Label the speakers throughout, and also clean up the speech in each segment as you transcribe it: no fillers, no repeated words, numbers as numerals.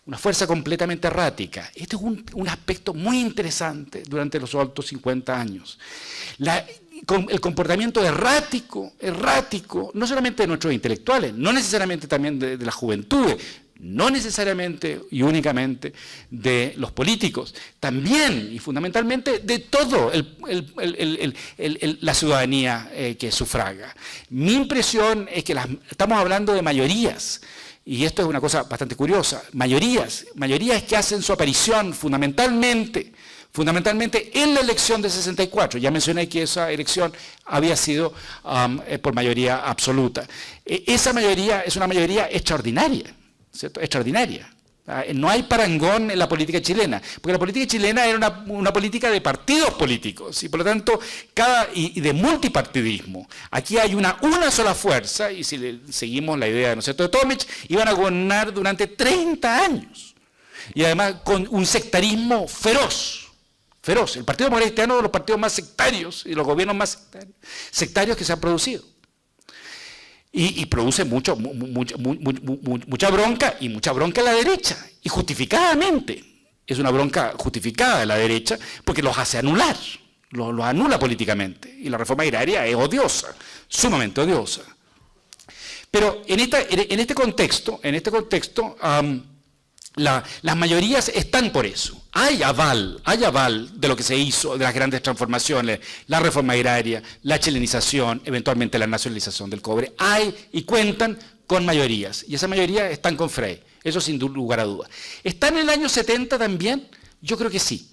Speaker 1: una fuerza completamente errática. Este es un aspecto muy interesante durante los últimos 50 años. El comportamiento errático, no solamente de nuestros intelectuales, no necesariamente también de las juventudes, no necesariamente y únicamente de los políticos, también y fundamentalmente de todo la ciudadanía que sufraga. Mi impresión es que estamos hablando de mayorías, y esto es una cosa bastante curiosa, mayorías que hacen su aparición fundamentalmente en la elección de 64. Ya mencioné que esa elección había sido por mayoría absoluta. Esa mayoría es una mayoría extraordinaria, ¿cierto? Extraordinaria. No hay parangón en la política chilena, porque la política chilena era una política de partidos políticos, y por lo tanto, y de multipartidismo. Aquí hay una sola fuerza, y si seguimos la idea, ¿no es cierto?, de Tomic, iban a gobernar durante 30 años, y además con un sectarismo feroz. El Partido Demócrata Cristiano es uno de los partidos más sectarios, y los gobiernos más sectarios que se han producido. Y produce mucha bronca, y mucha bronca en la derecha, y justificadamente. Es una bronca justificada de la derecha, porque los hace anular, los anula políticamente, y la reforma agraria es odiosa, sumamente odiosa. Pero en este contexto, las mayorías están por eso. Hay aval de lo que se hizo, de las grandes transformaciones, la reforma agraria, la chilenización, eventualmente la nacionalización del cobre. Hay y cuentan con mayorías, y esas mayorías están con Frei, eso sin lugar a dudas. ¿Está en el año 70 también? Yo creo que sí,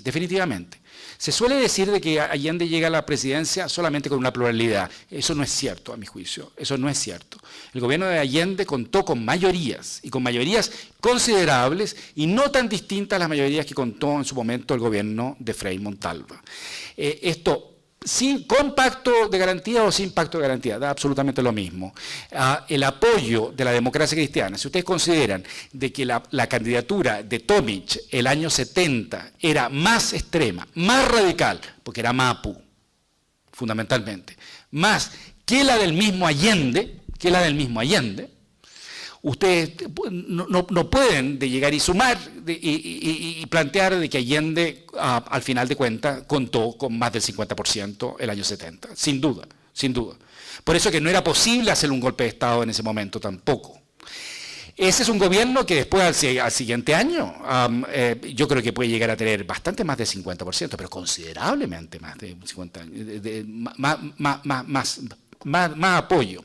Speaker 1: definitivamente. Se suele decir de que Allende llega a la presidencia solamente con una pluralidad. Eso no es cierto, a mi juicio, eso no es cierto. El gobierno de Allende contó con mayorías, y con mayorías considerables, y no tan distintas a las mayorías que contó en su momento el gobierno de Frei Montalva. Esto, con pacto de garantía o sin pacto de garantía, da absolutamente lo mismo. El apoyo de la democracia cristiana, si ustedes consideran de que la candidatura de Tomic el año 70 era más extrema, más radical, porque era Mapu, fundamentalmente, más que la del mismo Allende, ustedes no pueden llegar y sumar y plantear de que Allende, al final de cuentas, contó con más del 50% el año 70, sin duda. Por eso que no era posible hacer un golpe de Estado en ese momento tampoco. Ese es un gobierno que después, al siguiente año, yo creo que puede llegar a tener bastante más del 50%, pero considerablemente más de 50%, más apoyo.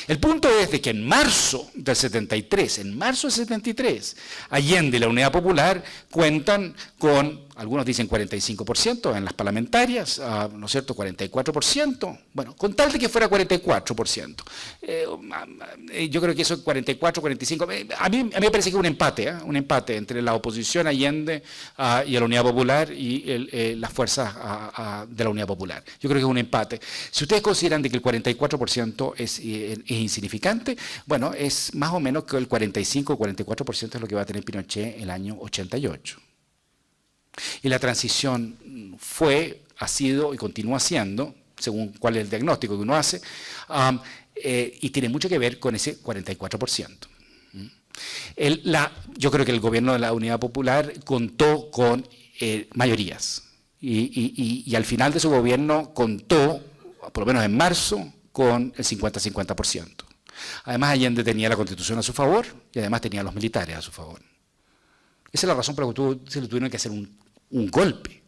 Speaker 1: El punto es de que en marzo del 73, Allende y la Unidad Popular cuentan con, algunos dicen 45% en las parlamentarias, ¿no es cierto?, 44%, bueno, con tal de que fuera 44%. Yo creo que eso 44, 45, a mí me parece que es un empate entre la oposición a Allende y a la Unidad Popular y las fuerzas de la Unidad Popular. Yo creo que es un empate. Si ustedes consideran de que el 44% es insignificante, bueno, es más o menos que el 45 o 44% es lo que va a tener Pinochet el año 88. Y la transición ha sido y continúa siendo, según cuál es el diagnóstico que uno hace, y tiene mucho que ver con ese 44%. Yo creo que el gobierno de la Unidad Popular contó con mayorías, y al final de su gobierno contó, por lo menos en marzo, con el 50-50%. Además, Allende tenía la Constitución a su favor, y además tenía a los militares a su favor. Esa es la razón por la que se le tuvieron que hacer un golpe.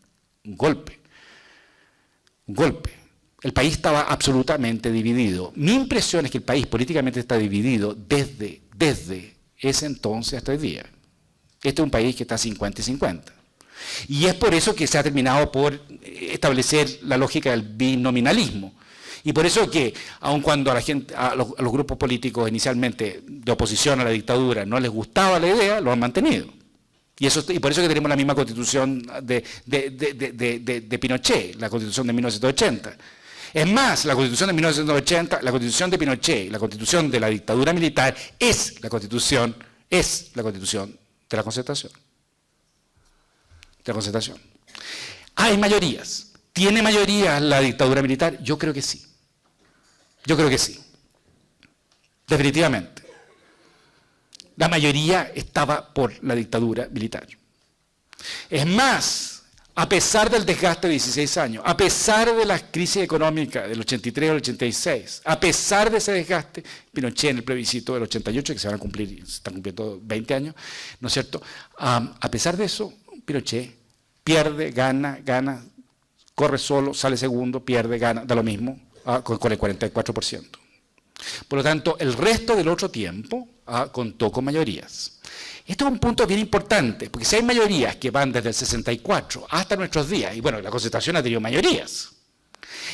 Speaker 1: El país estaba absolutamente dividido. Mi impresión es que el país políticamente está dividido desde ese entonces hasta hoy día. Este es un país que está 50 y 50. Y es por eso que se ha terminado por establecer la lógica del binominalismo. Y por eso que, aun cuando a los grupos políticos inicialmente de oposición a la dictadura no les gustaba la idea, lo han mantenido. Y por eso que tenemos la misma constitución de Pinochet, la constitución de 1980. Es más, la constitución de 1980, la constitución de Pinochet, la constitución de la dictadura militar, es la constitución de la concertación. Hay mayorías. ¿Tiene mayoría la dictadura militar? Yo creo que sí. Definitivamente. La mayoría estaba por la dictadura militar. Es más, a pesar del desgaste de 16 años, a pesar de la crisis económica del 83 al 86, a pesar de ese desgaste, Pinochet en el plebiscito del 88, que se están cumpliendo 20 años, ¿no es cierto? A pesar de eso, Pinochet pierde, gana, corre solo, sale segundo, pierde, gana, da lo mismo, con el 44%. Por lo tanto, el resto del otro tiempo contó con mayorías. Esto es un punto bien importante, porque si hay mayorías que van desde el 64 hasta nuestros días, y bueno, la Concertación ha tenido mayorías.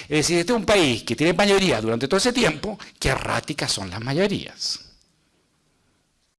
Speaker 1: Es decir, este es un país que tiene mayorías durante todo ese tiempo, qué erráticas son las mayorías.